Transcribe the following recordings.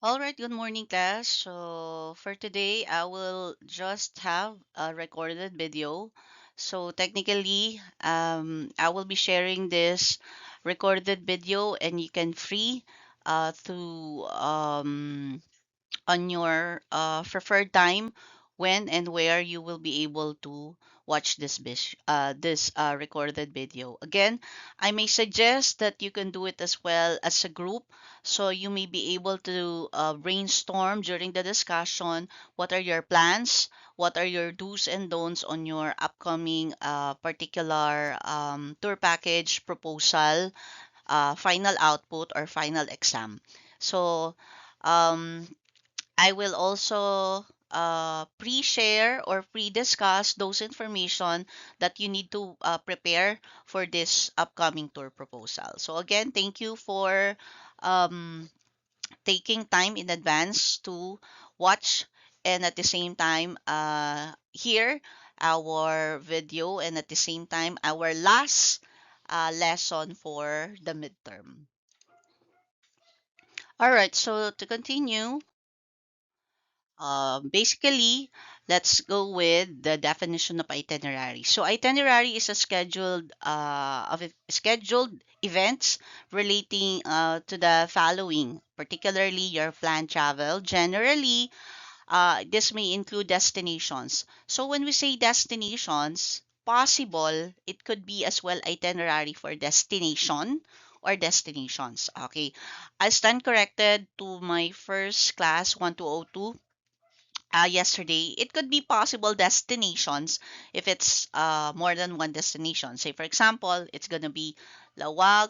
All right, good morning, class. So for today, I will just have a recorded video. So technically, I will be sharing this recorded video, and you can free through on your preferred time when and where you will be able to watch this recorded video. Again, I may suggest that you can do it as well as a group, so you may be able to brainstorm during the discussion. What are your plans? What are your do's and don'ts on your upcoming particular tour package proposal, final output, or final exam? So um, I will also pre-share or pre-discuss those information that you need to prepare for this upcoming tour proposal. So again, thank you for um, taking time in advance to watch and at the same time hear our video, and at the same time our last lesson for the midterm. All right, so to continue, basically, let's go with the definition of itinerary. So, itinerary is a scheduled events relating to the following, particularly your planned travel. Generally, this may include destinations. So, when we say destinations, possible it could be as well itinerary for destination or destinations. Okay, I stand corrected to my first class 1202 yesterday. It could be possible destinations if it's more than one destination. Say, for example, it's going to be Lawag,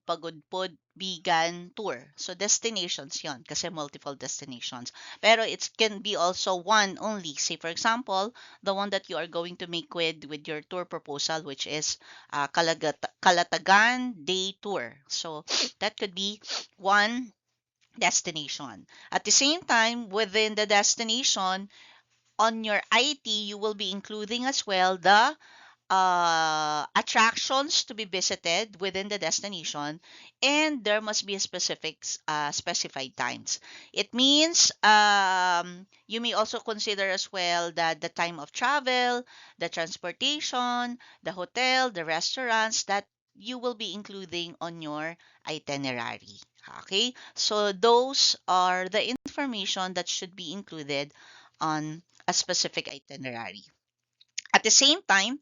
Pagudpud, Bigan, Tour. So, destinations yon kasi multiple destinations. Pero it can be also one only. Say, for example, the one that you are going to make with your tour proposal, which is Kalatagan Day Tour. So, that could be one destination. At the same time, within the destination, on your IT, you will be including as well the attractions to be visited within the destination, and there must be a specified times. It means you may also consider as well that the time of travel, the transportation, the hotel, the restaurants that you will be including on your itinerary. Okay, so those are the information that should be included on a specific itinerary. At the same time,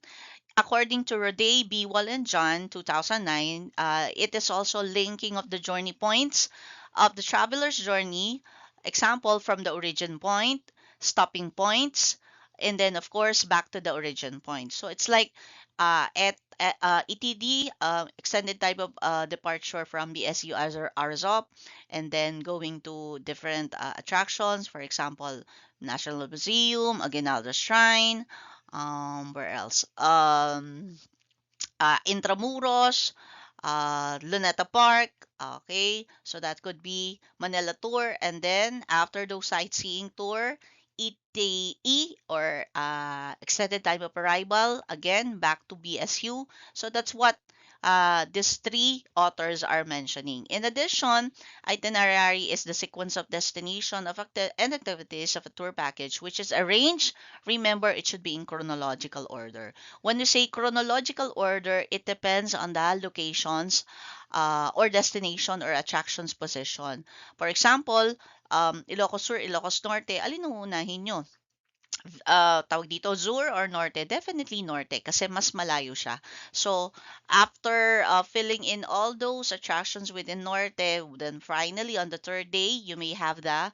according to Rode, Bewal, and John, 2009, it is also linking of the journey points of the traveler's journey. Example, from the origin point, stopping points, and then of course back to the origin point. So it's like ETD, extended type of departure from BSU Arzop, and then going to different attractions. For example, National Museum, Aguinaldo Shrine, where else? Intramuros, Luneta Park. Okay, so that could be Manila tour, and then after those sightseeing tour, ETE or extended time of arrival, again back to BSU. So that's what these three authors are mentioning. In addition, itinerary is the sequence of destination and activities of a tour package, which is arranged. Remember, it should be in chronological order. When you say chronological order, it depends on the locations or destination or attractions position. For example, Ilocos Sur, Ilocos Norte, alin ang unahin nyo? Tawag dito, Sur or Norte? Definitely Norte kasi mas malayo siya. So, after filling in all those attractions within Norte, then finally on the third day, you may have the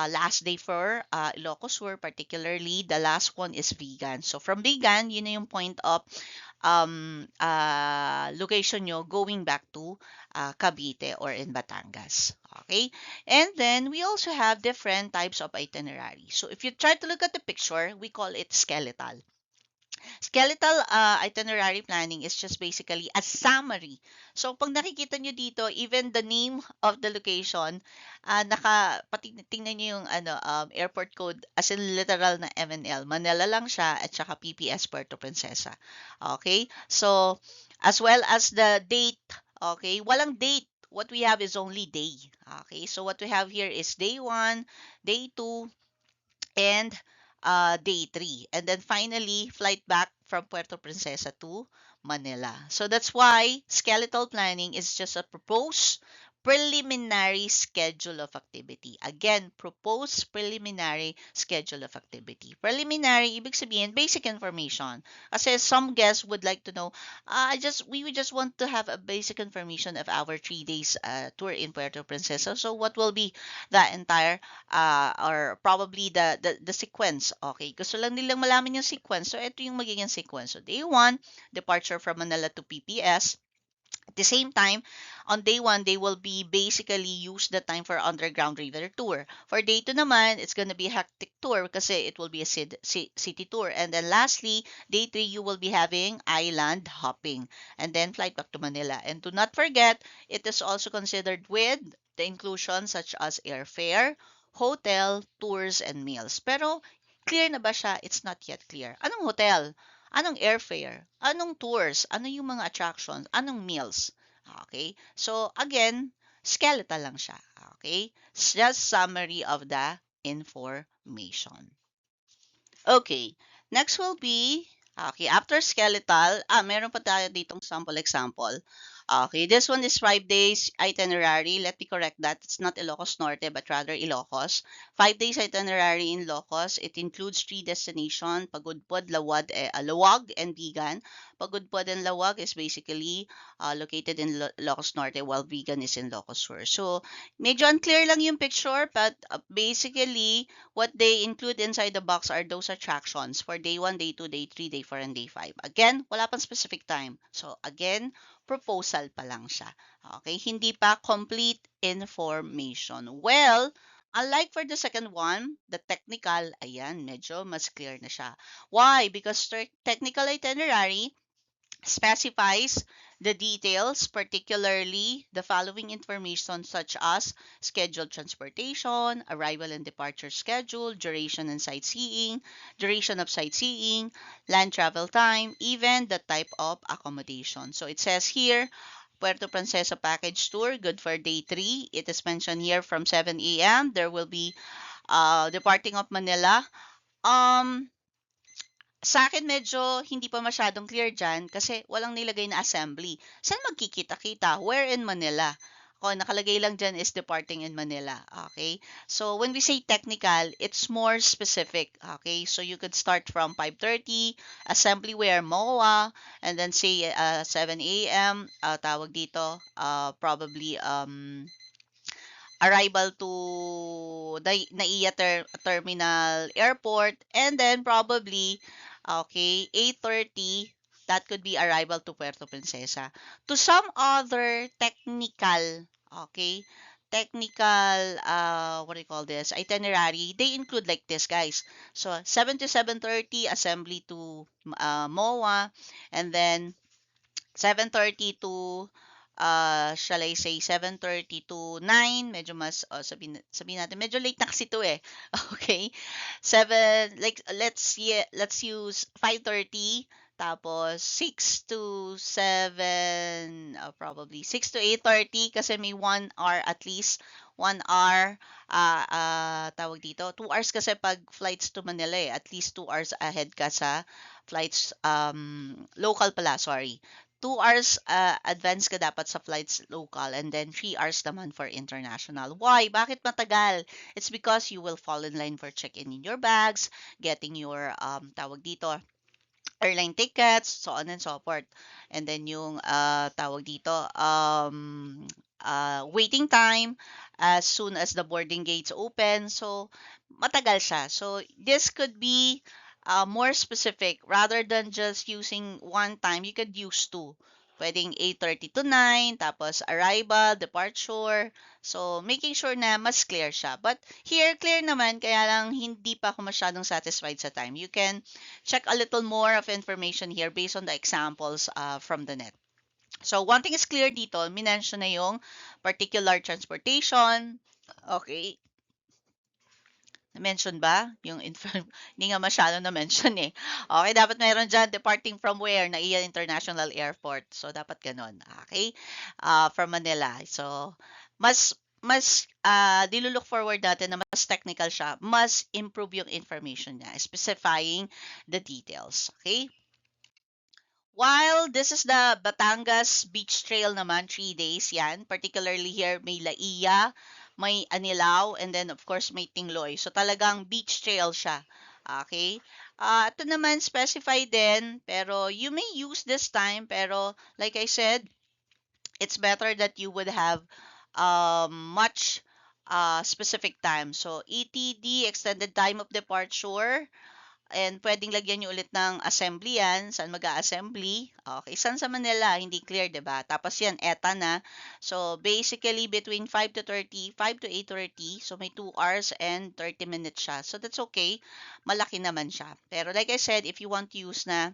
last day for Ilocos Sur, particularly the last one is Vegan. So, from Vegan, yun na yung point of location nyo going back to Cavite or in Batangas. Okay? And then we also have different types of itinerary. So if you try to look at the picture, we call it skeletal. Skeletal itinerary planning is just basically a summary. So pag nakikita nyo dito, even the name of the location, tingnan nyo yung airport code as in literal na MNL. Manila lang siya at saka PPS Puerto Princesa. Okay? So, as well as the date, okay? Walang date what we have is only day. Okay, so what we have here is day 1, day 2, and day 3. And then finally, flight back from Puerto Princesa to Manila. So that's why skeletal planning is just a proposed preliminary schedule of activity. Again, proposed preliminary schedule of activity. Preliminary, ibig sabihin, basic information. Kasi some guests would like to know, we would just want to have a basic information of our 3 days tour in Puerto Princesa. So what will be the entire or probably the sequence. Okay, gusto lang nilang malaman yung sequence. So, ito yung magiging sequence. So, day 1, departure from Manila to PPS. At the same time, on day 1, they will be basically use the time for underground river tour. For day 2 naman, it's gonna be a hectic tour kasi it will be a city tour. And then lastly, day 3, you will be having island hopping. And then flight back to Manila. And do not forget, it is also considered with the inclusion such as airfare, hotel, tours, and meals. Pero clear na ba siya? It's not yet clear. Anong hotel? Anong airfare? Anong tours? Ano yung mga attractions? Anong meals? Okay? So, again, skeletal lang siya. Okay? It's just summary of the information. Okay. Next will be, okay, after skeletal, meron pa tayo ditong sample example. Okay, this one is 5 days itinerary. Let me correct that. It's not Ilocos Norte, but rather Ilocos. 5 days itinerary in Ilocos. It includes 3 destinations, Pagudpod, Lawag, and Bigan. Pagudpod and Lawag is basically located in Ilocos Norte, while Bigan is in Ilocos Sur. So, medyo unclear lang yung picture, but basically, what they include inside the box are those attractions for day 1, day 2, day 3, day 4, and day 5. Again, wala pang specific time. So, again, proposal pa lang siya. Okay? Hindi pa complete information. Well, unlike for the second one, the technical, ayan, medyo mas clear na siya. Why? Because technical itinerary specifies the details, particularly the following information such as scheduled transportation, arrival and departure schedule, duration of sightseeing, land travel time, even the type of accommodation. So it says here, Puerto Princesa package tour, good for day 3. It is mentioned here from 7 a.m. There will be departing of Manila. Sa akin medyo hindi pa masyadong clear diyan kasi walang nilagay na assembly. Saan magkikita-kita? Where in Manila? Kung nakalagay lang diyan is departing in Manila. Okay? So, when we say technical, it's more specific. Okay? So, you could start from 5:30, assembly where MOA, and then say 7 a.m., tawag dito, probably arrival to NAIA Terminal Airport, and then probably, okay, 8:30, that could be arrival to Puerto Princesa. To some other technical, okay, technical, what do you call this, itinerary, they include like this, guys. So, 7 to 7:30, assembly to MOA, and then 7:30 to shall I say 7:30 to 9, medyo mas sabihin natin medyo late na kasi to eh. Okay? 7, like let's use 5:30, tapos 6 to 7, probably 6 to 8:30 kasi may 1 hour at least, 1 hour, tawag dito 2 hours kasi pag flights to Manila eh, at least 2 hours ahead ka sa flights, local pala, sorry. 2 hours advance ka dapat sa flights local, and then 3 hours naman for international. Why? Bakit matagal? It's because you will fall in line for check-in in your bags, getting your tawag dito, airline tickets, so on and so forth. And then yung tawag dito, waiting time as soon as the boarding gates open. So, matagal siya. So, this could be more specific rather than just using one time. You could use two. Pwedeng 8:30 to 9, tapos arrival, departure. So, making sure na mas clear siya. But here, clear naman, kaya lang hindi pa ako masyadong satisfied sa time. You can check a little more of information here based on the examples from the net. So, one thing is clear dito, minention na yung particular transportation. Okay. Mention ba? Yung hindi nga masyado na-mention eh. Okay, dapat meron dyan, departing from where? Naiya International Airport. So, dapat ganun. Okay? From Manila. So, dilulook forward natin na mas technical siya, mas improve yung information niya, specifying the details. Okay? While this is the Batangas Beach Trail naman, 3 days yan. Particularly here, may Laia, may Anilao, and then of course may Tingloy. So talagang beach trail siya. Okay? Ito naman specify din, pero you may use this time, pero like I said, it's better that you would have much specific time. So ETD, extended time of departure, and pwedeng lagyan nyo ulit ng assembly yan, saan mag-a-assembly. Okay, saan sa Manila, hindi clear, 'di ba? Tapos yan, ETA na. So, basically, between 5 to 30, 5 to 8:30, so may 2 hours and 30 minutes siya. So, that's okay. Malaki naman siya. Pero like I said, if you want to use na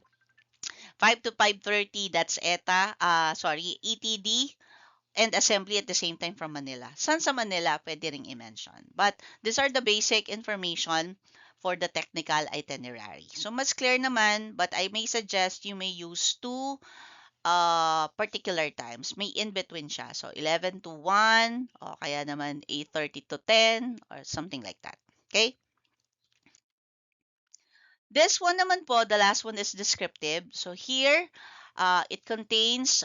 5 to 5:30, that's ETD, and assembly at the same time from Manila. Saan sa Manila, pwede ring i-mention. But these are the basic information for the technical itinerary. So, mas clear naman, but I may suggest you may use two particular times. May in-between siya. So, 11 to 1, o kaya naman 8:30 to 10, or something like that. Okay? This one naman po, the last one is descriptive. So here, it contains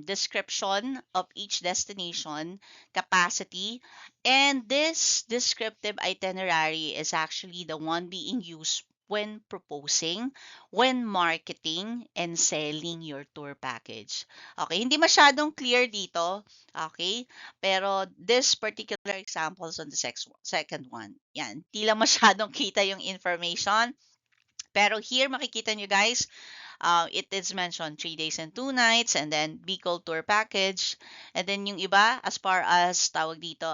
description of each destination, capacity, and this descriptive itinerary is actually the one being used when proposing, when marketing, and selling your tour package. Okay, hindi masyadong clear dito. Okay, pero this particular examples on the second one, yan, hindi lang masyadong kita yung information. Pero here makikita nyo guys, it is mentioned 3 days and 2 nights, and then Bicol tour package. And then yung iba, as far as tawag dito,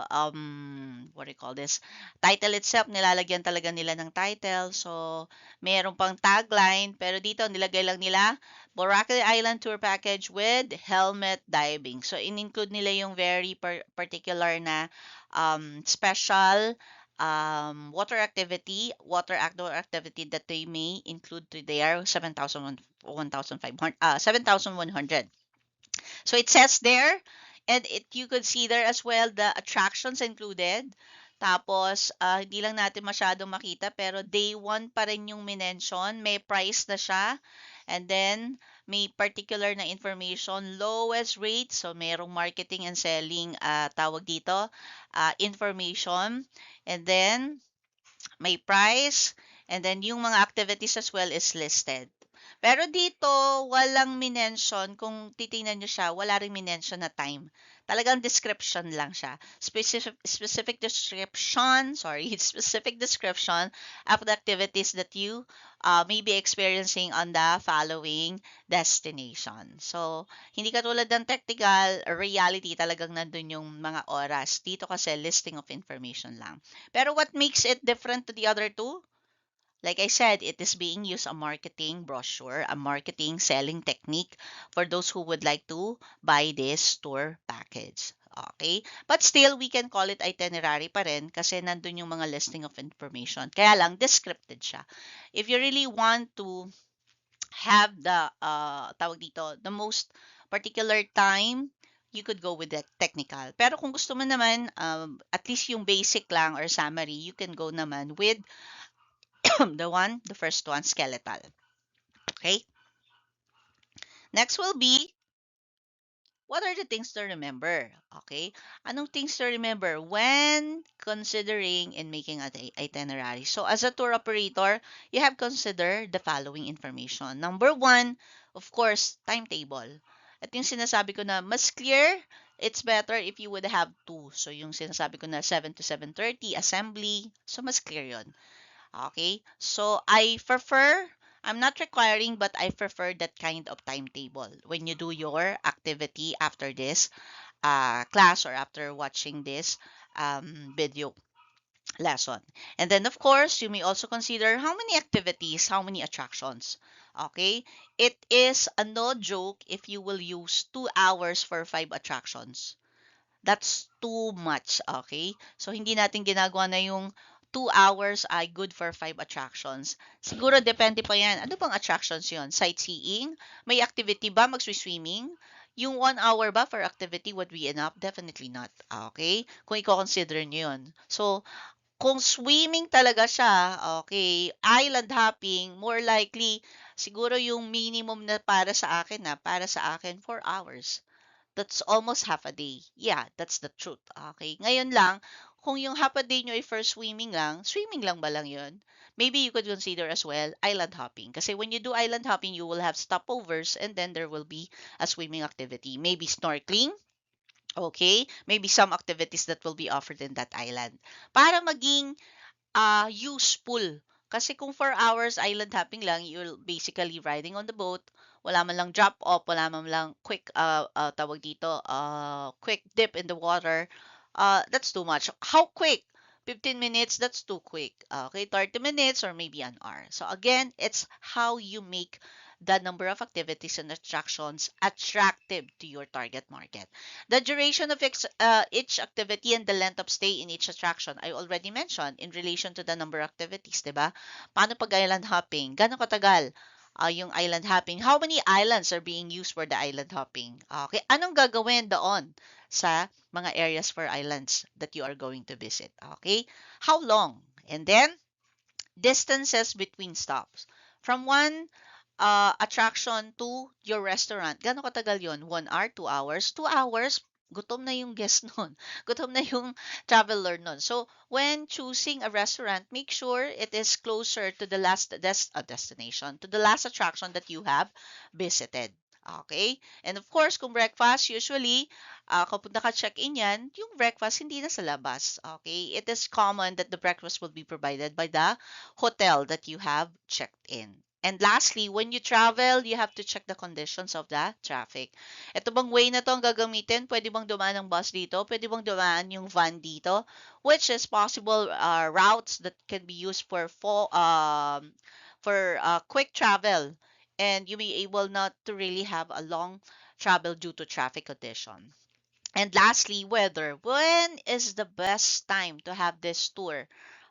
what do you call this? Title itself, nilalagyan talaga nila ng title. So, meron pang tagline, pero dito nilagay lang nila, Boracay Island tour package with helmet diving. So, in-include nila yung very particular na special water outdoor activity that they may include to their 7,100. So it says there, and you could see there as well the attractions included. Tapos, hindi lang natin masyadong makita, pero day 1 pa rin yung minention. May price na siya. And then, may particular na information, lowest rate. So, merong marketing and selling, tawag dito, information. And then, may price. And then, yung mga activities as well is listed. Pero dito, walang minention. Kung titingnan nyo siya, wala rin minention na time. Talagang description lang siya. Specific description, specific description of the activities that you may be experiencing on the following destination. So, hindi katulad ng technical, reality talagang nandun yung mga oras. Dito kasi listing of information lang. Pero what makes it different to the other two? Like I said, it is being used a marketing brochure, a marketing selling technique for those who would like to buy this tour package. Okay? But still, we can call it itinerary pa rin kasi nandun yung mga listing of information. Kaya lang, descripted siya. If you really want to have the, tawag dito, the most particular time, you could go with the technical. Pero kung gusto mo naman, at least yung basic lang or summary, you can go naman with the first one, skeletal. Okay. Next will be, what are the things to remember? Okay. Anong things to remember when considering and making an itinerary? So, as a tour operator, you have considered the following information. Number one, of course, timetable. At yung sinasabi ko na mas clear, it's better if you would have two. So, yung sinasabi ko na 7 to 7:30, assembly. So, mas clear yon. Okay, so I'm not requiring, but I prefer that kind of timetable when you do your activity after this class or after watching this video lesson. And then, of course, you may also consider how many activities, how many attractions. Okay, it is a no joke if you will use 2 hours for 5 attractions. That's too much, okay? So, hindi natin ginagawa na yung 2 hours ay good for 5 attractions. Siguro depende pa yan. Ano bang attractions yon? Sightseeing? May activity ba? Mag-swimming? Yung 1 hour ba for activity would be enough? Definitely not. Okay? Kung i-consider nyo yun. So, kung swimming talaga siya, okay, island hopping, more likely, siguro yung minimum na para sa akin, 4 hours. That's almost half a day. Yeah, that's the truth. Okay. Ngayon lang, kung yung half a day nyo ay for swimming lang ba lang yun? Maybe you could consider as well island hopping. Kasi when you do island hopping, you will have stopovers and then there will be a swimming activity. Maybe snorkeling. Okay. Maybe some activities that will be offered in that island. Para maging useful. Kasi kung 4 hours island hopping lang, you're basically riding on the boat, wala man lang drop off, wala man lang quick, tawag dito, quick dip in the water, that's too much. How quick? 15 minutes, that's too quick. Okay, 30 minutes or maybe an hour. So again, it's how you make the number of activities and attractions attractive to your target market. The duration of each activity and the length of stay in each attraction, I already mentioned in relation to the number of activities, di ba? Paano pag island hopping? Gano'ng katagal yung island hopping? How many islands are being used for the island hopping? Okay, anong gagawin doon sa mga areas for islands that you are going to visit? Okay, how long? And then, distances between stops. From one attraction to your restaurant, gano'ng katagal yon? 1 hour, 2 hours? 2 hours, gutom na yung guest nun. Gutom na yung traveler nun. So, when choosing a restaurant, make sure it is closer to the last destination, to the last attraction that you have visited. Okay? And of course, kung breakfast, usually, kapag naka-check-in yan, yung breakfast hindi na sa labas. Okay? It is common that the breakfast will be provided by the hotel that you have checked in. And lastly, when you travel, you have to check the conditions of the traffic. Ito bang way na to ang gagamitin? Pwede bang dumaan ng bus dito? Pwede bang dumaan yung van dito? Which is possible routes that can be used for quick travel. And you may able not to really have a long travel due to traffic condition. And lastly, weather. When is the best time to have this tour?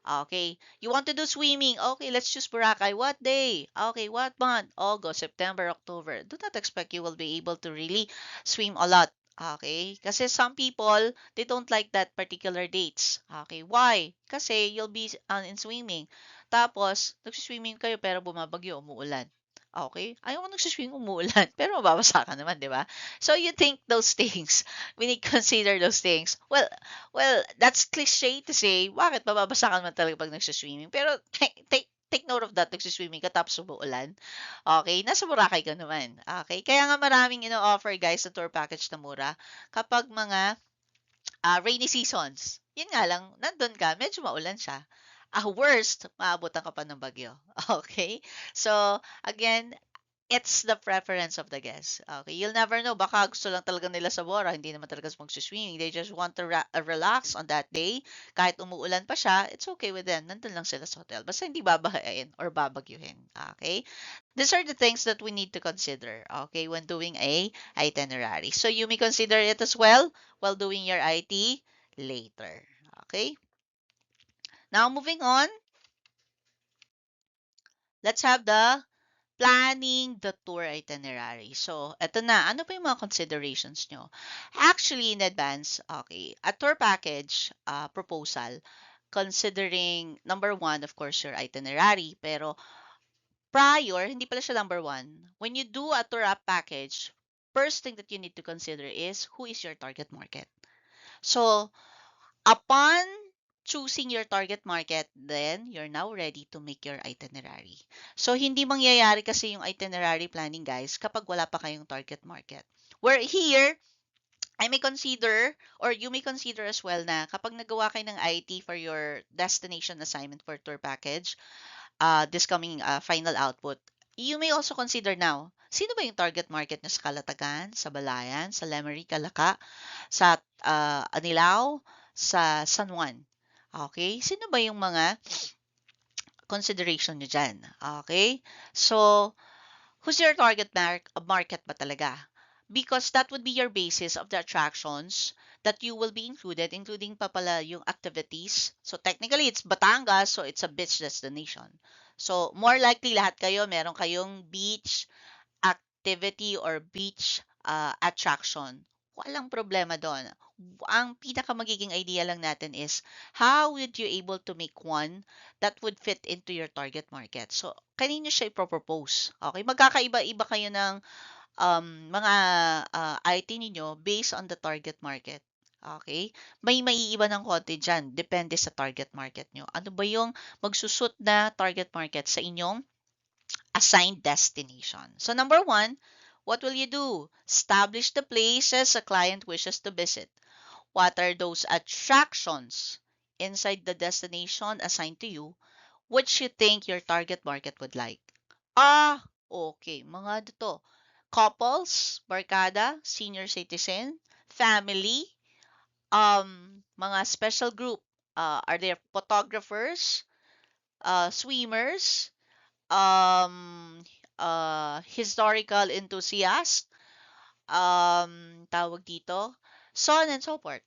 Okay, you want to do swimming? Okay, let's choose Boracay. What day? Okay, what month? August, September, October. Do not expect you will be able to really swim a lot. Okay, kasi some people, they don't like that particular dates. Okay, why? Kasi you'll be in swimming. Tapos, nagsiswimming kayo pero bumabagyo, umuulan. Okay? Ayaw ko nagsiswimming umuulan, pero mababasa ka naman, di ba? So you think those things, we need to consider those things. Well, that's cliche to say, bakit mababasa ka naman talaga pag nagsiswimming? Pero take note of that, nagsiswimming ka tapos umuulan. Okay? Nasa Boracay ka naman. Okay? Kaya nga maraming ino-offer guys na tour package na mura kapag mga rainy seasons. Yun nga lang, nandun ka, medyo maulan siya. Worst, maabutan ka pa ng bagyo. Okay? So, again, it's the preference of the guest. Okay, you'll never know. Baka gusto lang talaga nila sa Bora, hindi naman talaga mag-swimming. They just want to relax on that day. Kahit umuulan pa siya, it's okay with them. Nandun lang sila sa hotel. Basta hindi babahain or babagyuhin. Okay? These are the things that we need to consider, okay, when doing a itinerary. So you may consider it as well while doing your IT later. Okay? Now moving on, let's have the planning the tour itinerary. So, eto na. Ano pa yung mga considerations nyo? Actually, in advance, okay, a tour package proposal, considering number one, of course, your itinerary, pero prior, hindi pala siya number one. When you do a tour package, first thing that you need to consider is who is your target market. So, upon choosing your target market, then you're now ready to make your itinerary. So, hindi mangyayari kasi yung itinerary planning, guys, kapag wala pa kayong target market. Where here, I may consider, or you may consider as well na kapag nagawa kayo ng IT for your destination assignment for tour package, this coming final output, you may also consider now, sino ba yung target market nyo sa Calatagan, sa Balayan, sa Lemery, Calaca, sa Anilao, sa San Juan? Okay? Sino ba yung mga consideration nyo dyan? Okay? So, who's your target market ba talaga? because that would be your basis of the attractions that you will be included, including pa pala yung activities. So technically, it's Batangas, so it's a beach destination. So more likely lahat kayo, meron kayong beach activity or beach attraction. Walang problema doon. Ang pinaka magiging idea lang natin is how would you able to make one that would fit into your target market. So, kanino siya ipropose? Okay, magkakaiba-iba kayo ng mga IT ninyo based on the target market. Okay? May maiiba ng konti dyan. Depende sa target market nyo. Ano ba yung magsusut na target market sa inyong assigned destination? So, number one, what will you do? Establish the places a client wishes to visit. What are those attractions inside the destination assigned to you which you think your target market would like? Okay. Mga dito. Couples, barkada, senior citizen, family, mga special group. Are there photographers, swimmers, um, historical enthusiast, tawag dito, so on and so forth.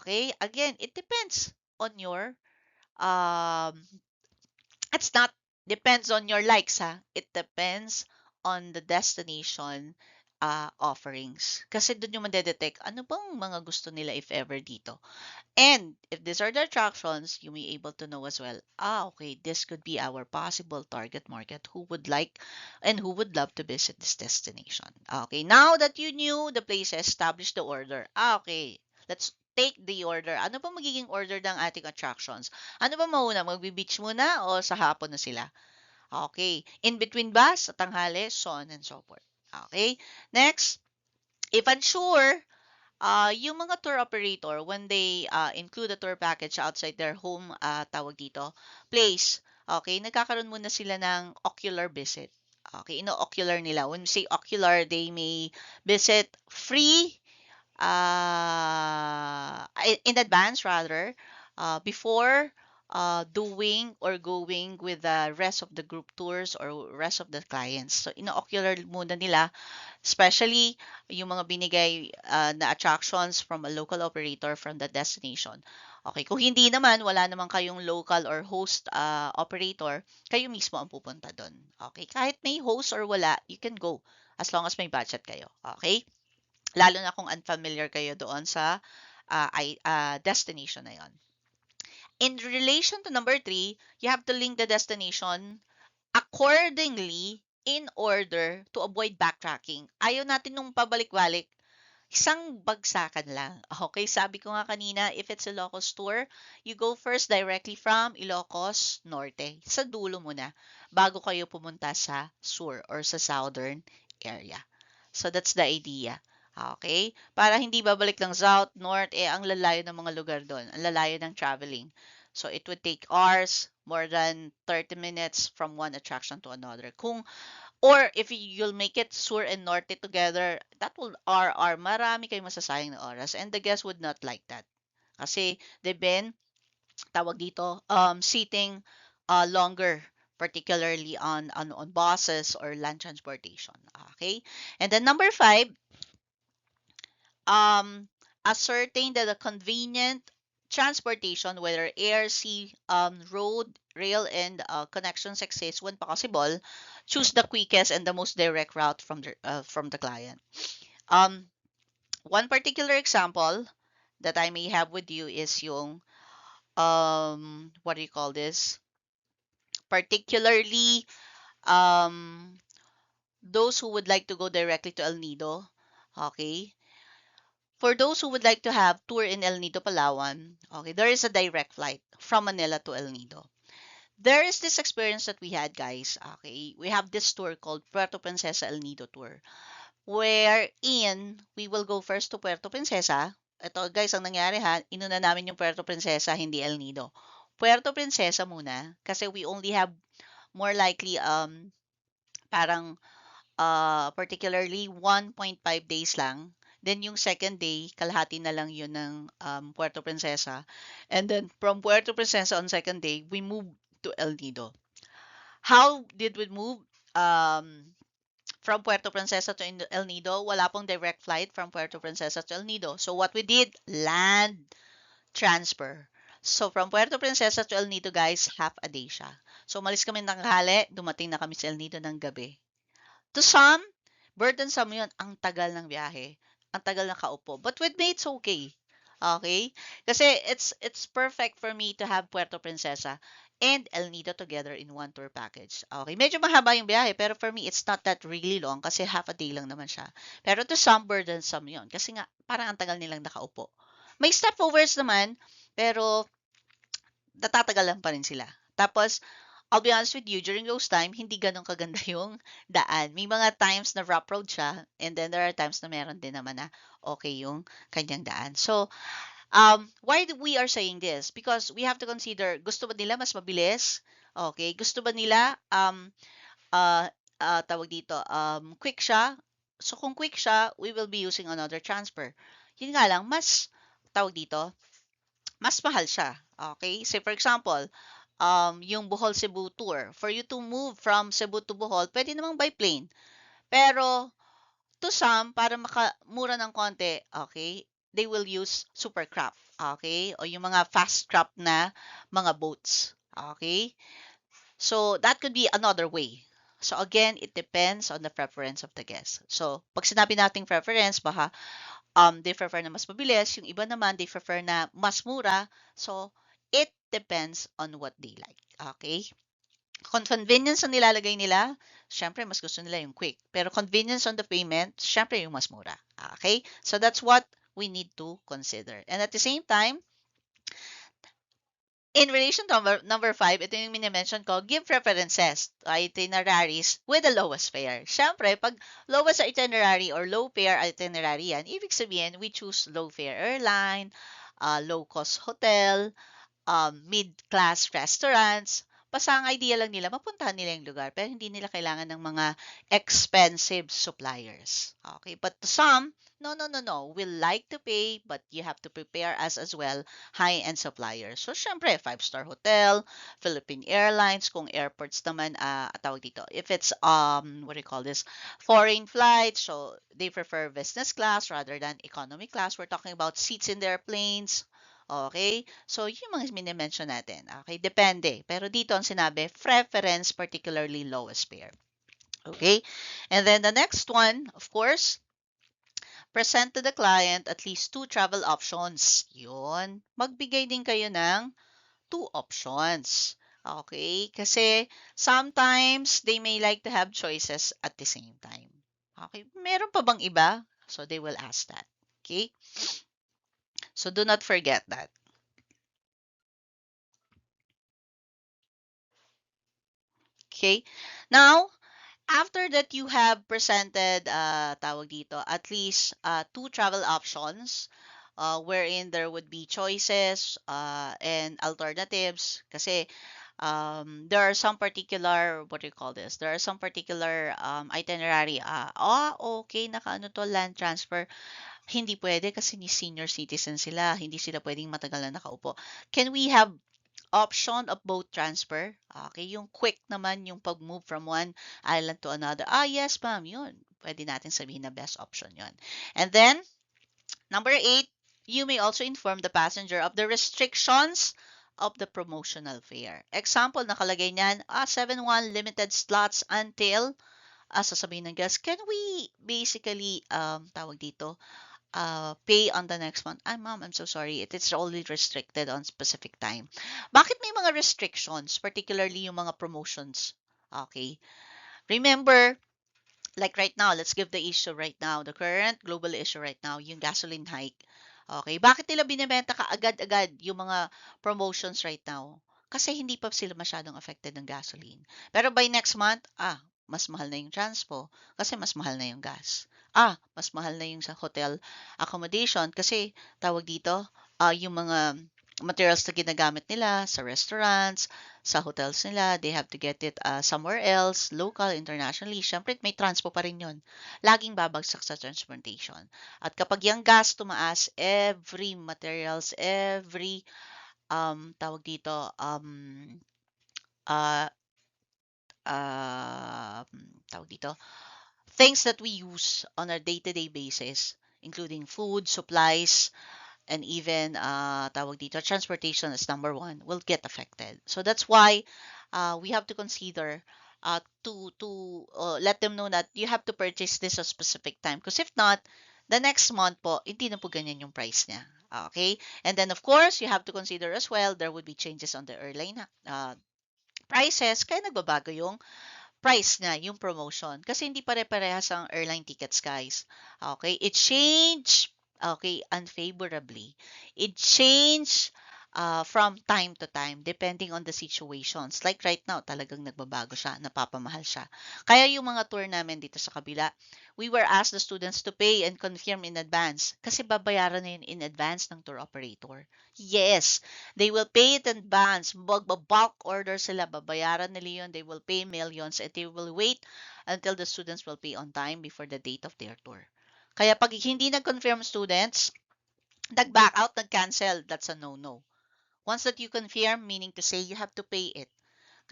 Okay? Again, it depends on your um, it's not depends on your likes, ha. It depends on the destination offerings. Kasi doon yung madedetect ano bang mga gusto nila if ever dito. And if these are the attractions, you may able to know as well, okay, this could be our possible target market who would like and who would love to visit this destination. Okay, now that you knew the places, establish the order. Okay, let's take the order. Ano ba magiging order ng ating attractions? Ano ba mauna? Magbe-beach muna o sa hapon na sila? Okay, in between ba? Sa tanghali? So on and so forth. Okay, next, if unsure, yung mga tour operator, when they include a tour package outside their home, tawag dito, place, okay, nagkakaroon muna sila ng ocular visit. Okay, ino-ocular nila. When we say ocular, they may visit free in advance rather, before doing or going with the rest of the group tours or rest of the clients. So, ino-ocular muna nila, especially yung mga binigay na attractions from a local operator from the destination. Okay, kung hindi naman, wala naman kayong local or host operator, kayo mismo ang pupunta doon. Okay, kahit may host or wala, you can go as long as may budget kayo. Okay? Lalo na kung unfamiliar kayo doon sa destination na yon. In relation to number three, you have to link the destination accordingly in order to avoid backtracking. Ayaw natin nung pabalik-balik. Isang bagsakan lang. Okay, sabi ko nga kanina, if it's a Ilocos tour, you go first directly from Ilocos Norte. Sa dulo muna, bago kayo pumunta sa sur or sa southern area. So that's the idea. Okay? Para hindi babalik lang south, north, ang lalayo ng mga lugar doon. Ang lalayo ng traveling. So it would take hours, more than 30 minutes from one attraction to another. Or if you'll make it sur and norte together, that will marami kayong masasayang na oras. And the guests would not like that. Kasi they've been, tawag dito, sitting longer, particularly on buses or land transportation. Okay? And then number 5, ascertain that a convenient transportation, whether air, sea, road, rail, and connections exist when possible. Choose the quickest and the most direct route from the client. One particular example that I may have with you is yung what do you call this? Particularly um those who would like to go directly to El Nido. Okay, for those who would like to have tour in El Nido, Palawan, okay, there is a direct flight from Manila to El Nido. There is this experience that we had, guys. Okay, we have this tour called Puerto Princesa El Nido Tour, wherein we will go first to Puerto Princesa. Ito, guys, ang nangyari ha, inuna namin yung Puerto Princesa, hindi El Nido. Puerto Princesa muna, kasi we only have more likely parang particularly 1.5 days lang. Then yung second day, kalahati na lang yun ng Puerto Princesa. And then from Puerto Princesa on second day, we moved to El Nido. How did we move? Um, from Puerto Princesa to El Nido, wala pong direct flight from Puerto Princesa to El Nido. So what we did, land transfer. So from Puerto Princesa to El Nido, guys, half a day siya. So umalis kami ng tanghali, dumating na kami sa El Nido ng gabi. To some, burdensome yun. Ang tagal ng biyahe. Ang tagal ng kaupo. But with me, it's okay. Okay? Kasi it's perfect for me to have Puerto Princesa and El Nido together in one tour package. Okay? Medyo mahaba yung biyahe, pero for me, it's not that really long kasi half a day lang naman siya. Pero to some, burdensome yun. Kasi nga, parang ang tagal nilang nakaupo. May stopovers naman, pero natatagalan pa rin sila. Tapos, I'll be honest with you, during those time, hindi ganun kaganda yung daan. May mga times na rough road siya, and then there are times na meron din naman na okay yung kanyang daan. So, why we are saying this? Because we have to consider, gusto ba nila mas mabilis? Okay. Gusto ba nila, uh, tawag dito, quick siya? So, kung quick siya, we will be using another transfer. Yun nga lang, mas, tawag dito, mas mahal siya. Okay? Say for example, yung Bohol Cebu tour. For you to move from Cebu to Bohol, pwede namang by plane. Pero to some, para makamura ng konti, okay, they will use supercraft. Okay? O yung mga fast craft na mga boats. Okay? So, that could be another way. So, again, it depends on the preference of the guest. So, pag sinabi nating preference, baka they prefer na mas mabilis. Yung iba naman, they prefer na mas mura. So, it depends on what they like. Okay? Kung convenience ang nilalagay nila, syempre, mas gusto nila yung quick. Pero convenience on the payment, syempre, yung mas mura. Okay? So, that's what we need to consider. And at the same time, in relation to number 5, ito yung mini-mention ko, give preferences to itineraries with the lowest fare. Siyempre, pag lowest itinerary or low fare itinerary yan, ibig sabihin, we choose low fare airline, low-cost hotel, mid-class restaurants. Basta ang idea lang nila, mapuntahan nila yung lugar, pero hindi nila kailangan ng mga expensive suppliers. Okay, but to some, no, no, no, no. We like to pay, but you have to prepare us as well, high-end suppliers. So, syempre, five-star hotel, Philippine Airlines, kung airports naman, tawag dito, if it's, what do you call this, foreign flights, so they prefer business class rather than economy class. We're talking about seats in their planes. Okay? So, yung mga mini-mention natin. Okay? Depende. Pero dito ang sinabi, preference, particularly lowest fare. Okay? And then the next one, of course, present to the client at least 2 travel options. Yun. Magbigay din kayo ng 2 options. Okay? Kasi sometimes they may like to have choices at the same time. Okay? Meron pa bang iba? So, they will ask that. Okay? So, do not forget that. Okay? Now, after that you have presented, tawag dito, at least 2 travel options, wherein there would be choices and alternatives. Kasi there are some particular, what do you call this? There are some particular itinerary. Okay, nakaano to, land transfer. Hindi pwede kasi ni senior citizen sila. Hindi sila pwedeng matagal na nakaupo. Can we have option of boat transfer? Okay, yung quick naman yung pag-move from one island to another. Yes, ma'am, yun. Pwede natin sabihin na best option yun. And then, number 8, you may also inform the passenger of the restrictions of the promotional fare. Example, nakalagay niyan, 7-1 limited slots until, sasabihin ng guest, can we basically, tawag dito, pay on the next month. Ma'am, I'm so sorry. It is only restricted on specific time. Bakit may mga restrictions, particularly yung mga promotions? Okay. Remember, like right now, let's give the issue right now, the current global issue right now, yung gasoline hike. Okay. Bakit nila binibenta ka agad-agad yung mga promotions right now? Kasi hindi pa sila masyadong affected ng gasoline. Pero by next month, mas mahal na yung transpo kasi mas mahal na yung gas. Mas mahal na yung sa hotel accommodation kasi tawag dito, yung mga materials na ginagamit nila sa restaurants, sa hotels nila, they have to get it somewhere else, local, internationally. Siyempre, may transpo pa rin yun. Laging babagsak sa transportation. At kapag yung gas tumaas, every materials, every, tawag dito, uh, tawag dito, things that we use on a day-to-day basis, including food, supplies, and even tawag dito, transportation as number one, will get affected. So that's why we have to consider to let them know that you have to purchase this a specific time. Because if not, the next month po, hindi na po ganyan yung price niya. Okay? And then of course, you have to consider as well, there would be changes on the airline prices, kaya nagbabago yung price niya, yung promotion. Kasi hindi pare-parehas ang airline tickets, guys. Okay? It changed, okay, unfavorably. It changed from time to time, depending on the situations. Like right now, talagang nagbabago siya, napapamahal siya. Kaya yung mga tour namin dito sa kabila, we were asked the students to pay and confirm in advance. Kasi babayaran na yun in advance ng tour operator. Yes, they will pay it in advance. Bulk order sila, babayaran nila yun. They will pay millions and they will wait until the students will pay on time before the date of their tour. Kaya pag hindi nag-confirm students, nag-back out, nag-cancel, that's a no-no. Once that you confirm, meaning to say you have to pay it.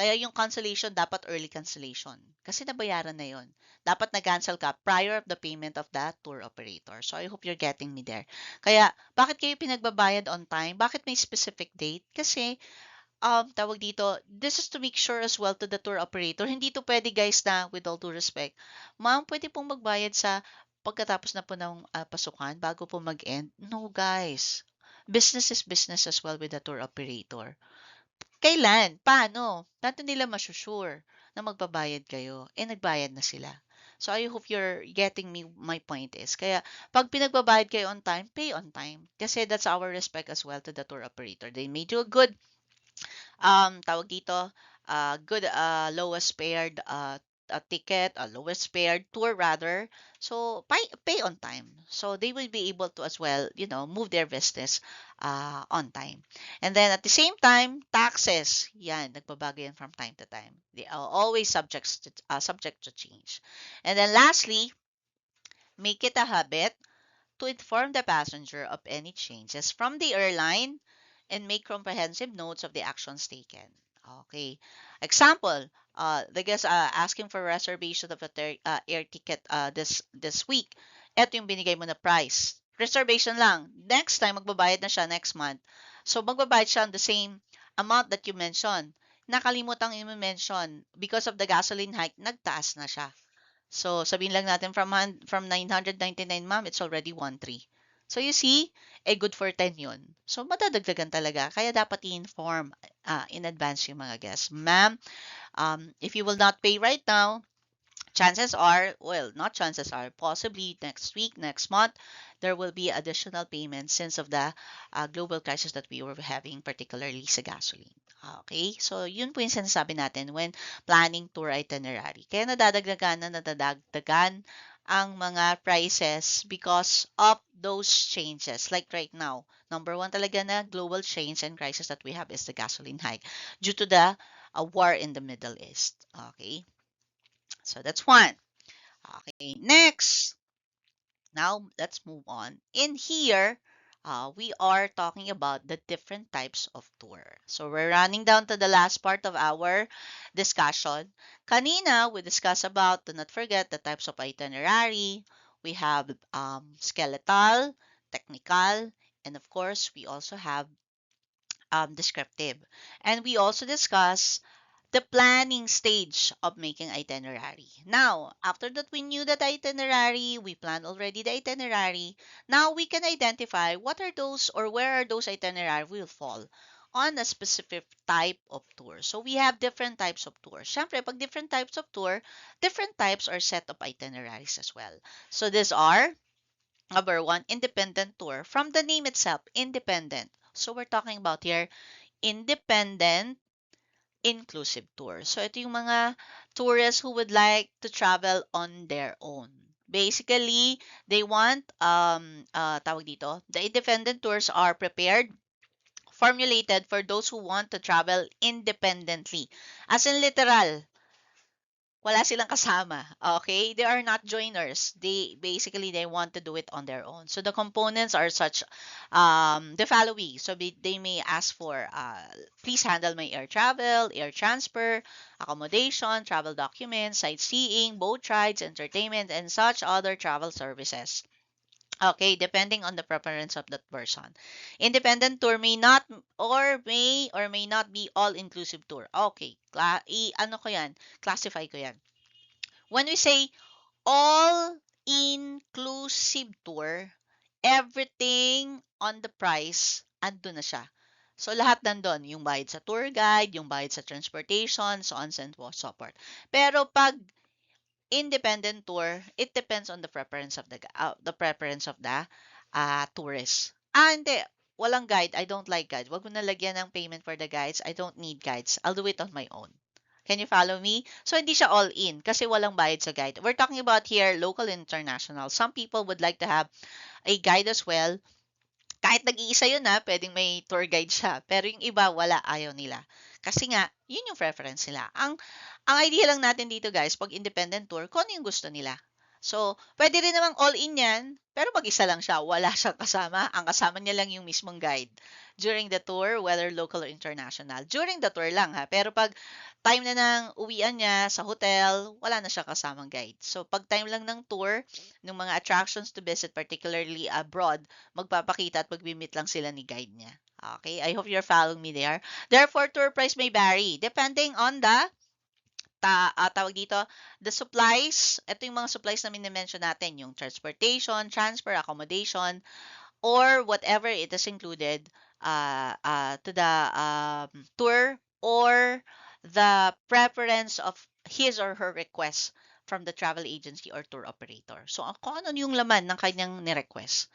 Kaya yung cancellation, dapat early cancellation. Kasi nabayaran na yon. Dapat na-cancel ka prior of the payment of the tour operator. So, I hope you're getting me there. Kaya, bakit kayo pinagbabayad on time? Bakit may specific date? Kasi, tawag dito, this is to make sure as well to the tour operator. Hindi to pwede guys na, with all due respect, ma'am, pwede pong magbayad sa pagkatapos na po ng pasukan bago po mag-end. No guys. Business is business as well with the tour operator. Kailan? Paano? Paano nila masusure na magbabayad kayo? Eh, nagbayad na sila. So, I hope you're getting me my point is. Kaya, pag pinagbabayad kayo on time, pay on time. Kasi that's our respect as well to the tour operator. They made you a good tawag dito, good lowest fared a ticket, a lowest fared tour rather. So pay on time. So they will be able to as well, move their business on time. And then at the same time, taxes, yan, nagbabago yan from time to time. They are always subject to change. And then lastly, make it a habit to inform the passenger of any changes from the airline and make comprehensive notes of the actions taken. Okay. Example, the guest asking for reservation of air ticket this week. Ito yung binigay mo na price. Reservation lang. Next time, magbabayad na siya next month. So, magbabayad siya on the same amount that you mentioned. Nakalimutan yung mention because of the gasoline hike, nagtaas na siya. So, sabihin lang natin from 999, ma'am, it's already 1,300. So, you see, good for 10 yun. So, madadagdagan talaga. Kaya dapat i-inform in advance yung mga guests. Ma'am, if you will not pay right now, chances are, well, not chances are, possibly next week, next month, there will be additional payments since of the global crisis that we were having, particularly sa gasoline. Okay? So, yun po yung sinasabi natin when planning tour itinerary. Kaya nadadagdagan ang mga prices because of those changes. Like right now, number one talaga na global change and crisis that we have is the gasoline hike due to the war in the Middle East. Okay? So that's one. Okay, next. Now let's move on. In here, we are talking about the different types of tour. So we're running down to the last part of our discussion. Kanina, we discussed about, do not forget, the types of itinerary. We have skeletal, technical, and of course, we also have descriptive. And we also discuss the planning stage of making itinerary. Now, after that we knew that itinerary, we planned already the itinerary. Now we can identify what are those or where are those itinerary will fall on a specific type of tour. So we have different types of tours. Syempre, pag different types of tour, different types or set of itineraries as well. So these are number one, independent tour. From the name itself, independent. So we're talking about here independent inclusive tour. So, ito yung mga tourists who would like to travel on their own. Basically, they want, tawag dito, the independent tours are prepared, formulated for those who want to travel independently. As in literal, wala silang kasama. Okay? They are not joiners. They want to do it on their own. So the components are such the following. So they may ask for please handle my air travel, air transfer, accommodation, travel documents, sightseeing, boat rides, entertainment, and such other travel services. Okay, depending on the preference of that person. Independent tour may not or may not be all-inclusive tour. Okay, ano ko yan? Classify ko yan. When we say all-inclusive tour, everything on the price, andun na siya. So, lahat nandun. Yung bayad sa tour guide, yung bayad sa transportation, so on and so forth. Pero pag independent tour, it depends on the preference of the tourist. Hindi. Walang guide. I don't like guide. Wag mo na lagyan ng payment for the guides. I don't need guides. I'll do it on my own. Can you follow me? So, hindi siya all in kasi walang bayad sa guide. We're talking about here local and international. Some people would like to have a guide as well. Kahit nag-iisa yun pwedeng may tour guide siya. Pero yung iba, wala, ayaw nila. Kasi nga, yun yung preference nila. Ang idea lang natin dito guys, pag independent tour, kung ano yung gusto nila. So, pwede rin namang all-in yan, pero mag-isa lang siya. Wala siyang kasama. Ang kasama niya lang yung mismong guide during the tour, whether local or international. During the tour lang Pero pag time na ng uwian niya sa hotel, wala na siya kasamang guide. So, pag time lang ng tour, ng mga attractions to visit, particularly abroad, magpapakita at magmi-meet lang sila ni guide niya. Okay, I hope you're following me there. Therefore, tour price may vary depending on the tawag dito, the supplies. Ito yung mga supplies na mini-mention natin, yung transportation, transfer, accommodation, or whatever it is included to the tour or the preference of his or her request from the travel agency or tour operator. So, kung ano yung laman ng kanyang ni-request.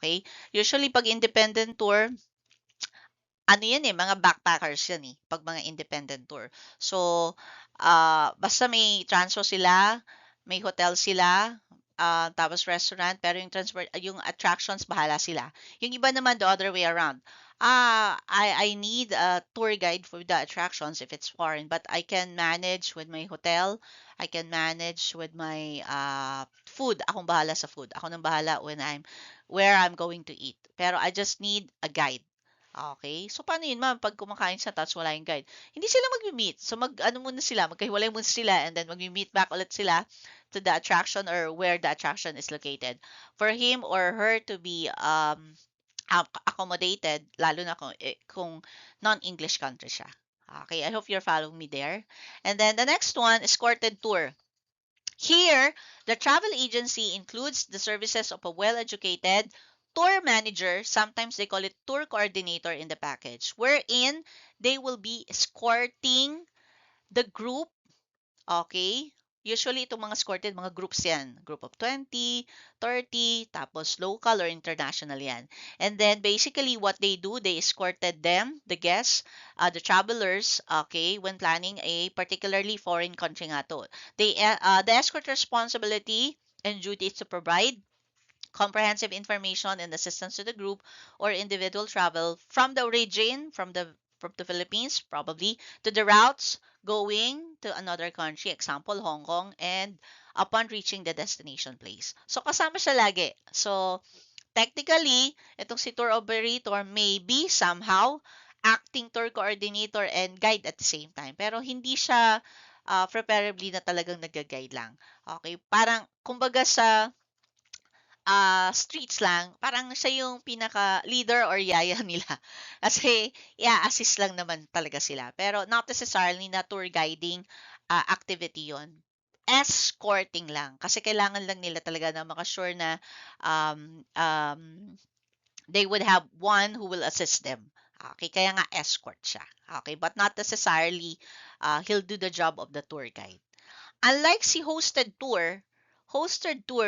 Okay? Usually, pag independent tour, ano yan mga backpackers yan pag mga independent tour. So, basta may transpo sila, may hotel sila, tapos restaurant, pero yung attractions, bahala sila. Yung iba naman, the other way around. I need a tour guide for the attractions if it's foreign, but I can manage with my hotel. I can manage with my food. Akong bahala sa food. Ako nang bahala where I'm going to eat. Pero I just need a guide. Okay. So, paano yun, ma'am? Pag kumakain siya, tapos wala yung guide. Hindi sila mag-meet. So, muna sila, magkahiwalay muna sila, and then mag-meet back ulit sila to the attraction or where the attraction is located. For him or her to be accommodated, lalo na kung non-English country siya. Okay, I hope you're following me there. And then the next one, escorted tour. Here, the travel agency includes the services of a well-educated tour manager, sometimes they call it tour coordinator in the package, wherein they will be escorting the group, okay? Usually, itong mga escorted, mga groups yan. Group of 20, 30, tapos local or international yan. And then, basically, what they do, they escorted them, the guests, the travelers, okay, when planning a particularly foreign country nga to. The escort responsibility and duty is to provide comprehensive information and assistance to the group or individual travel from the origin, from the Philippines, probably, to the routes going to another country, example, Hong Kong, and upon reaching the destination place. So, kasama siya lagi. So, technically, itong si tour operator may be somehow acting tour coordinator and guide at the same time. Pero hindi siya preferably na talagang nag-guide lang. Okay? Parang, kumbaga sa streets lang, parang siya yung pinaka-leader or yaya nila. Kasi, assist lang naman talaga sila. Pero not necessarily na tour guiding activity yon. Escorting lang. Kasi kailangan lang nila talaga na makasure na um, um, they would have one who will assist them. Okay, kaya nga escort siya. Okay, but not necessarily he'll do the job of the tour guide. Unlike si hosted tour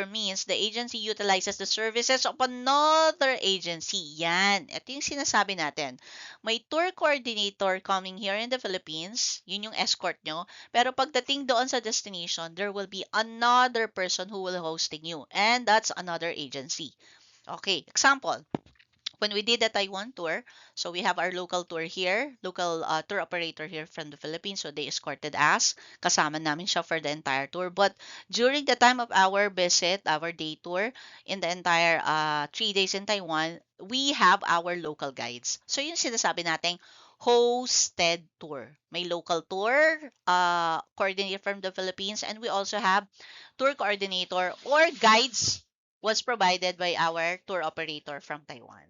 means the agency utilizes the services of another agency. Yan. Ito yung sinasabi natin. May tour coordinator coming here in the Philippines. Yun yung escort nyo. Pero pagdating doon sa destination, there will be another person who will hosting you. And that's another agency. Okay. Example. when we did the Taiwan tour, so we have our local tour here, local tour operator here from the Philippines. So they escorted us. Kasama namin siya for the entire tour. But during the time of our visit, our day tour, in the entire 3 days in Taiwan, we have our local guides. So yun sinasabi natin, hosted tour. May local tour coordinator from the Philippines, and we also have tour coordinator or guides was provided by our tour operator from Taiwan.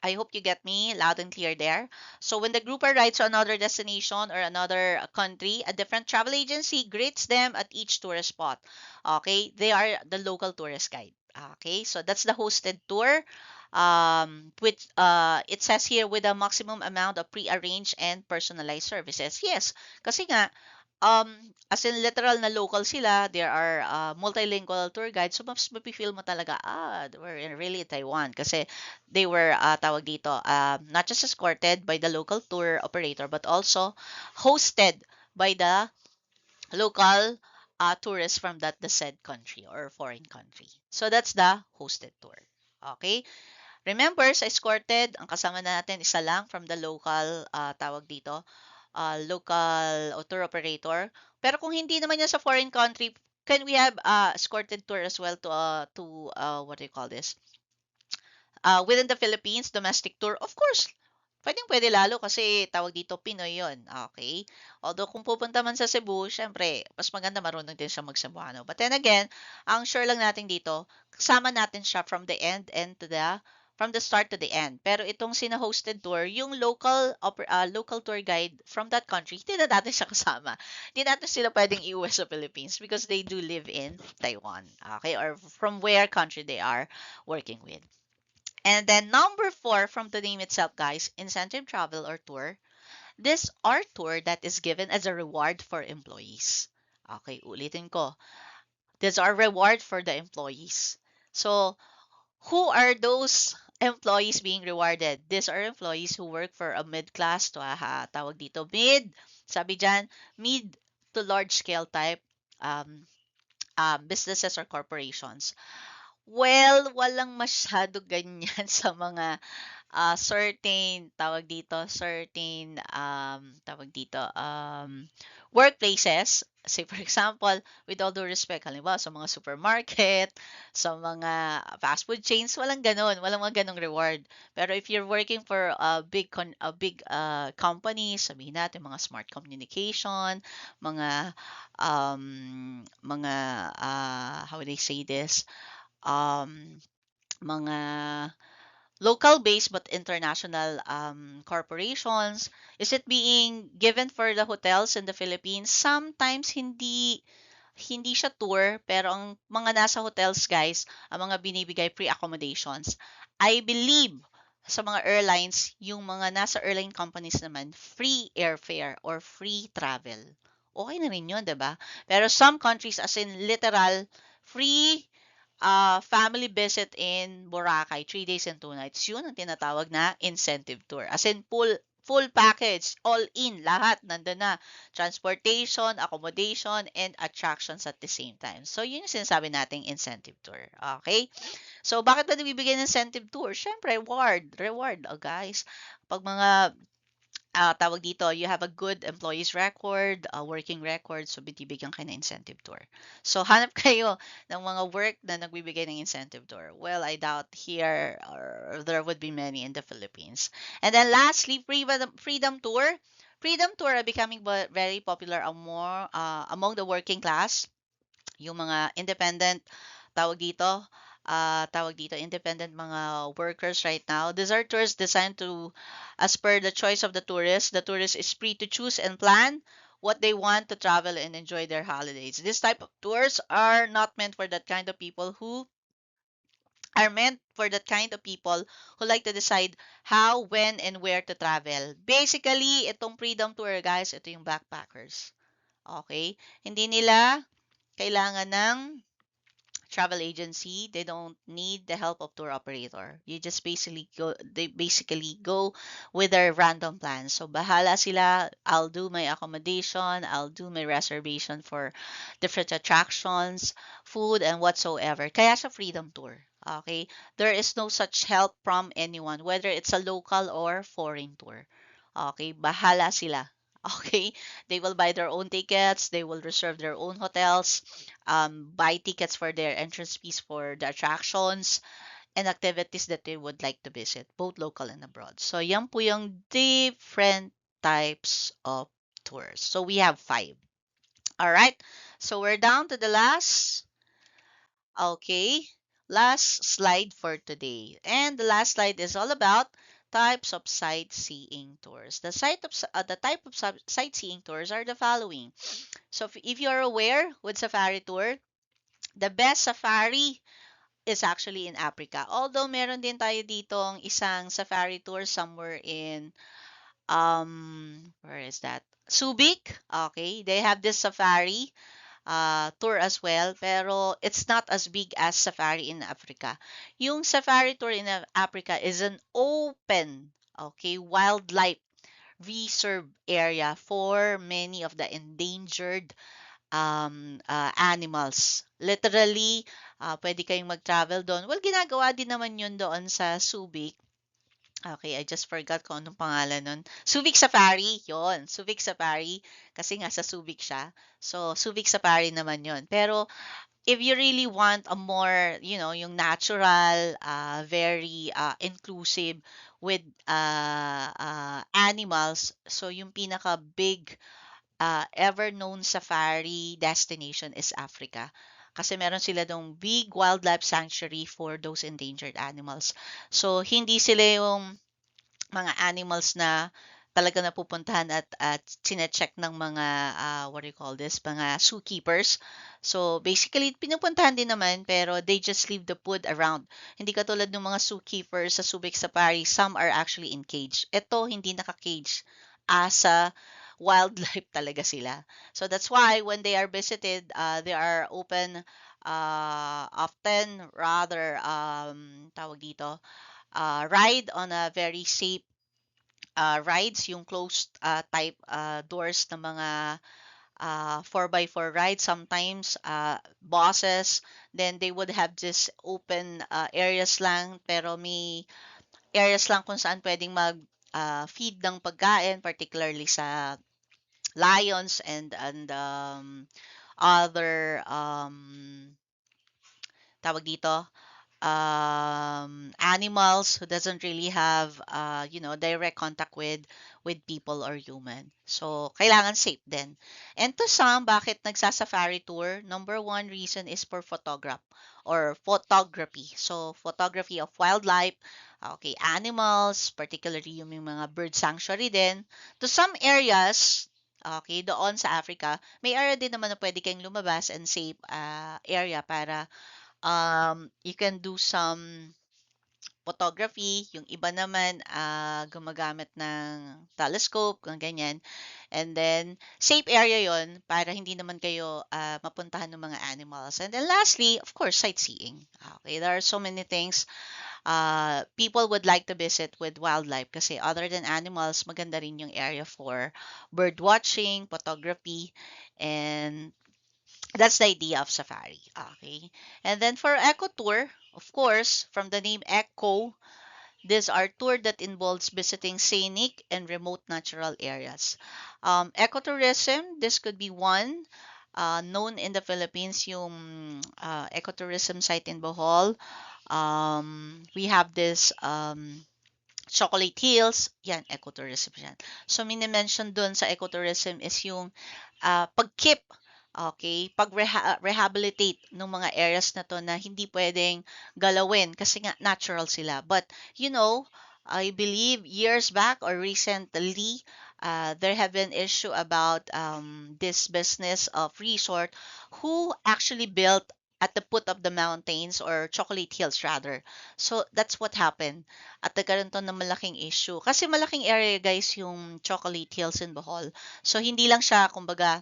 I hope you get me loud and clear there. So when the group arrives to another destination or another country, a different travel agency greets them at each tourist spot. Okay, they are the local tourist guide. Okay, so that's the hosted tour. Which it says here with a maximum amount of pre-arranged and personalized services. Yes, kasi nga um, as in literal na local sila, there are multilingual tour guides. So, mas mapifeel mo talaga, we're in really Taiwan. Kasi they were, tawag dito, not just escorted by the local tour operator, but also hosted by the local tourists from the said country or foreign country. So, that's the hosted tour. Okay? Remember, sa escorted, ang kasama natin isa lang from the local, tawag dito, local tour operator. Pero kung hindi naman yan sa foreign country, can we have escorted tour as well to what do you call this? Within the Philippines, domestic tour? Of course, pwede lalo kasi tawag dito Pinoy yon. Okay? Although kung pupunta man sa Cebu, syempre, mas maganda marunong din siya mag-Cebuano. But then again, ang sure lang natin dito, kasama natin siya from the start to the end. Pero itong sina-hosted tour, yung local tour guide from that country, hindi na natin siya kasama. Hindi natin sila pwedeng iuwi sa Philippines because they do live in Taiwan. Okay? Or from where country they are working with. And then number 4 from the name itself, guys, incentive travel or tour. This are tour that is given as a reward for employees. Okay, ulitin ko. These are reward for the employees. So, who are those employees being rewarded? These are employees who work for a mid-class to tawag dito sabi dyan, mid to large scale type um, businesses or corporations. Well, walang masyado ganyan sa mga tawag dito, workplaces. Say, for example, with all due respect, halimbawa sa mga supermarket, sa mga fast food chains, walang ganun. Walang mga ganung reward. Pero if you're working for a big company, sabihin natin mga smart communication, mga how would I say this? Um, mga local-based but international corporations? Is it being given for the hotels in the Philippines? Sometimes hindi siya tour, pero ang mga nasa hotels, guys, ang mga binibigay pre-accommodations, I believe sa mga airlines, yung mga nasa airline companies naman, free airfare or free travel. Okay na rin yun, 'di ba? Pero some countries, as in literal, free family visit in Boracay, 3 days and 2 nights. Yun ang tinatawag na incentive tour. As in, full package, all in, lahat nandun na. Transportation, accommodation, and attractions at the same time. So, yun yung sinasabi nating incentive tour. Okay? So, bakit ba nabibigyan ng incentive tour? Siyempre, reward, oh guys. Pag mga tawag dito, you have a good employees record, working record, so binibigyan kayo ng incentive tour. So, hanap kayo ng mga work na nagbibigay ng incentive tour. Well, I doubt here or there would be many in the Philippines. And then lastly, freedom tour. Freedom tour are becoming very popular among the working class, yung mga independent, tawag dito, independent mga workers right now. These are tours designed to, as per the choice of the tourist. The tourist is free to choose and plan what they want to travel and enjoy their holidays. This type of tours are not meant for that kind of people who are meant for that kind of people who like to decide how, when, and where to travel. Basically, itong freedom tour, guys, ito yung backpackers. Okay? Hindi nila kailangan ng travel agency. They don't need the help of tour operator. They basically go with their random plans. So bahala sila. I'll do my accommodation, I'll do my reservation for different attractions, food and whatsoever. Kaya sa freedom tour. Okay? There is no such help from anyone, whether it's a local or foreign tour. Okay? Bahala sila. Okay? They will buy their own tickets, they will reserve their own hotels, buy tickets for their entrance fees for the attractions and activities that they would like to visit, both local and abroad. So, yan po yung different types of tours. So, we have 5. All right. So, we're down to the last. Okay. Last slide for today. And the last slide is all about types of sightseeing tours. The type of sightseeing tours are the following. So, if you're aware with safari tour, the best safari is actually in Africa. Although meron din tayo ditong isang safari tour somewhere in where is that? Subic. Okay, they have this safari tour as well, pero it's not as big as safari in Africa. Yung safari tour in Africa is an open, okay, wildlife reserve area for many of the endangered animals. Literally, pwede kayong mag-travel doon. Well, ginagawa din naman yun doon sa Subic. Okay, I just forgot kung anong pangalan nun. Subic Safari, yon. Subic Safari, kasi nga sa Subic siya. So, Subic Safari naman yon. Pero, if you really want a more, yung natural, very inclusive with animals, so yung pinaka-big ever known safari destination is Africa. Kasi meron sila dong big wildlife sanctuary for those endangered animals. So, hindi sila yung mga animals na talaga napupuntahan at sine-check ng mga what do you call this, mga zookeepers. So basically pinupuntahan din naman pero they just leave the food around. Hindi katulad ng mga zookeepers sa Subic Safari, some are actually in cage. Ito hindi naka-cage. Asa wildlife talaga sila. So that's why when they are visited, they are open often rather tawag dito ride on a very safe rides, yung closed type doors ng mga 4x4 rides, sometimes buses, then they would have this open areas lang, pero may areas lang kung saan pwedeng mag feed ng pagkain, particularly sa lions and other tawag dito animals who doesn't really have direct contact with people or human. So kailangan safe din. And to some, bakit nagsasafari tour? Number one reason is for photography. So photography of wildlife, okay, animals, particularly yung mga bird sanctuary din. To some areas, okay, doon sa Africa, may area din naman na pwede kayong lumabas and safe area para you can do some photography. Yung iba naman, gumagamit ng telescope, kung ganyan. And then, safe area yon para hindi naman kayo mapuntahan ng mga animals. And then lastly, of course, sightseeing. Okay, there are so many things people would like to visit with wildlife kasi other than animals, maganda rin yung area for bird watching, photography, and that's the idea of safari. Okay. And then for eco tour, of course, from the name eco, these are tour that involves visiting scenic and remote natural areas. Ecotourism, this could be one known in the Philippines, yung ecotourism site in Bohol. We have this Chocolate Hills, yan, ecotourism yan. So, mini-mention dun sa ecotourism is yung pag-keep, okay, pag-rehabilitate ng mga areas na to na hindi pwedeng galawin kasi nga natural sila. But, I believe years back or recently, there have been issue about this business of resort who actually built at the foot of the mountains or Chocolate Hills rather. So that's what happened. At nagkaroon to ng malaking issue. Kasi malaking area guys yung Chocolate Hills in Bohol. So hindi lang siya kumbaga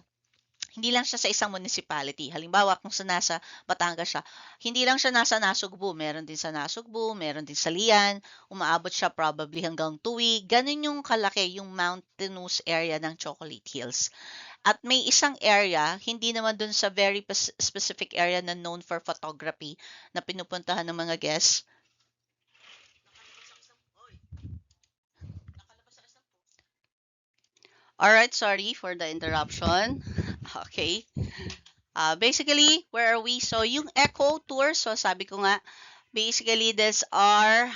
Hindi lang siya sa isang municipality. Halimbawa, kung sa nasa Batangas siya, hindi lang siya nasa Nasugbu. Meron din sa Nasugbu, meron din sa Lian. Umaabot siya probably hanggang Tuwi. Ganun yung kalaki, yung mountainous area ng Chocolate Hills. At may isang area, hindi naman dun sa very specific area na known for photography na pinupuntahan ng mga guests. Alright, sorry for the interruption. Okay. Basically, where are we? So, yung eco tour, so sabi ko nga, basically, these are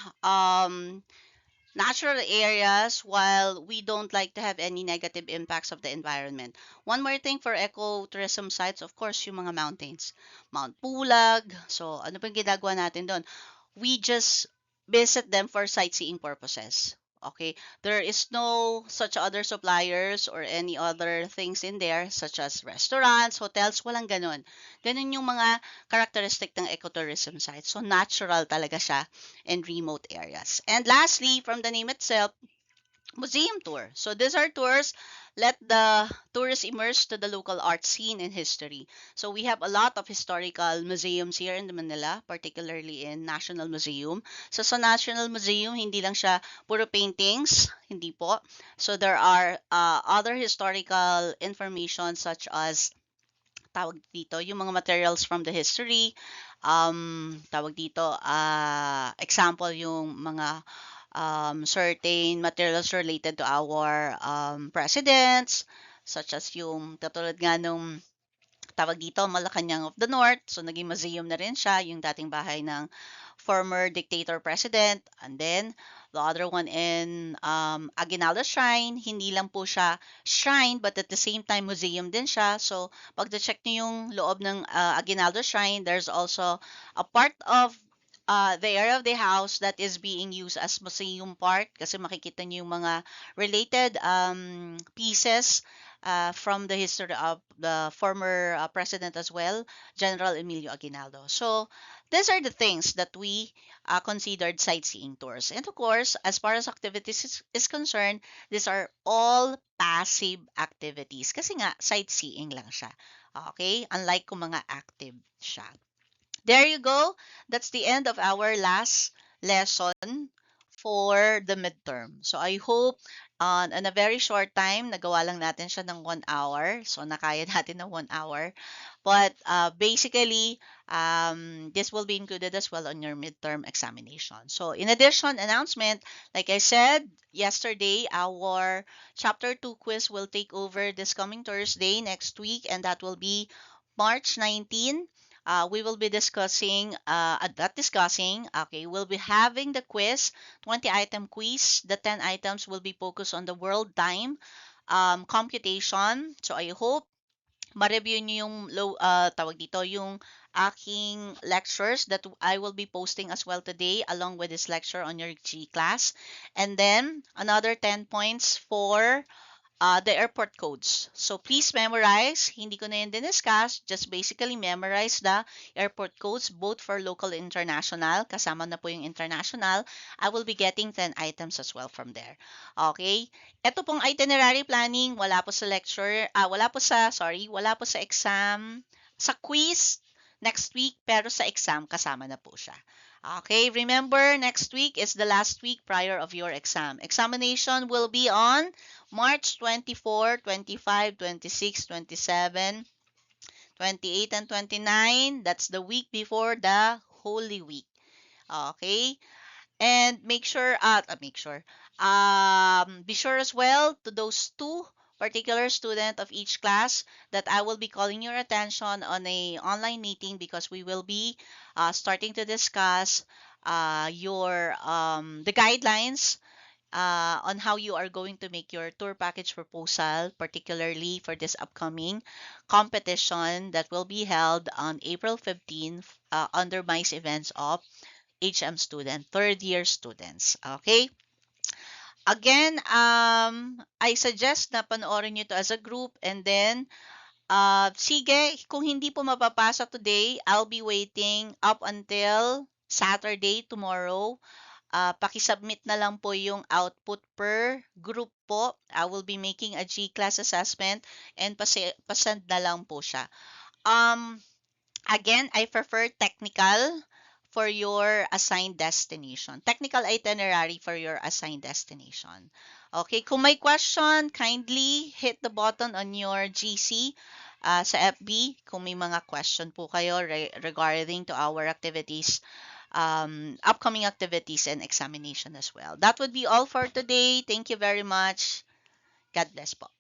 natural areas while we don't like to have any negative impacts of the environment. One more thing for ecotourism sites, of course, yung mga mountains. Mount Pulag. So, ano pang ginagawa natin doon? We just visit them for sightseeing purposes. Okay, there is no such other suppliers or any other things in there such as restaurants, hotels, walang ganun. Ganun yung mga characteristic ng ecotourism site. So natural talaga siya in remote areas. And lastly, from the name itself, museum tour. So these are tours let the tourists immerse to the local art scene and history. So we have a lot of historical museums here in Manila, particularly in National Museum. So sa National Museum, hindi lang siya puro paintings, hindi po. So there are other historical information such as tawag dito, yung mga materials from the history, tawag dito, example, yung mga certain materials related to our presidents, such as yung katulad nga nung tawag dito, Malacanang of the North. So, naging museum na rin siya, yung dating bahay ng former dictator president. And then, the other one in Aguinaldo Shrine. Hindi lang po siya shrine, but at the same time, museum din siya. So, pag check niyo yung loob ng Aguinaldo Shrine, there's also a part of the area of the house that is being used as museum part kasi makikita niyo yung mga related pieces from the history of the former president as well, General Emilio Aguinaldo. So these are the things that we considered sightseeing tours. And of course, as far as activities is concerned, these are all passive activities kasi nga sightseeing lang siya. Okay? Unlike kung mga active siya. There you go. That's the end of our last lesson for the midterm. So I hope in a very short time, nagawa lang natin siya ng 1 hour. So nakaya natin ng 1 hour. But basically, this will be included as well on your midterm examination. So in addition, announcement, like I said yesterday, our Chapter 2 quiz will take over this coming Thursday next week, and that will be March 19. We will be discussing, not discussing, okay, we'll be having the quiz, 20-item quiz. The 10 items will be focused on the world time computation. So I hope ma-review nyo yung tawag dito, yung aking lectures that I will be posting as well today along with this lecture on your G class. And then another 10 points for the airport codes. So please memorize. Hindi ko na yun din-discuss. Just basically memorize the airport codes both for local and international. Kasama na po yung international. I will be getting 10 items as well from there. Okay? Ito pong itinerary planning, wala po sa lecture, wala po sa exam, sa quiz next week, pero sa exam kasama na po siya. Okay, remember, next week is the last week prior of your exam. Examination will be on March 24, 25, 26, 27, 28, and 29. That's the week before the Holy Week. Okay? And be sure as well to those two particular student of each class that I will be calling your attention on a online meeting because we will be starting to discuss your the guidelines on how you are going to make your tour package proposal, particularly for this upcoming competition that will be held on April 15th under MICE events of HM student, third year students. Okay? Again, I suggest na panoorin nyo to as a group and then, sige, kung hindi po mapapasa today, I'll be waiting up until Saturday, tomorrow. pakisubmit na lang po yung output per group po. I will be making a G-class assessment and pasend na lang po siya. Again, I prefer technical for your assigned destination. Technical itinerary for your assigned destination. Okay, kung may question, kindly hit the button on your GC sa FB kung may mga question po kayo regarding to our activities, upcoming activities and examination as well. That would be all for today. Thank you very much. God bless po.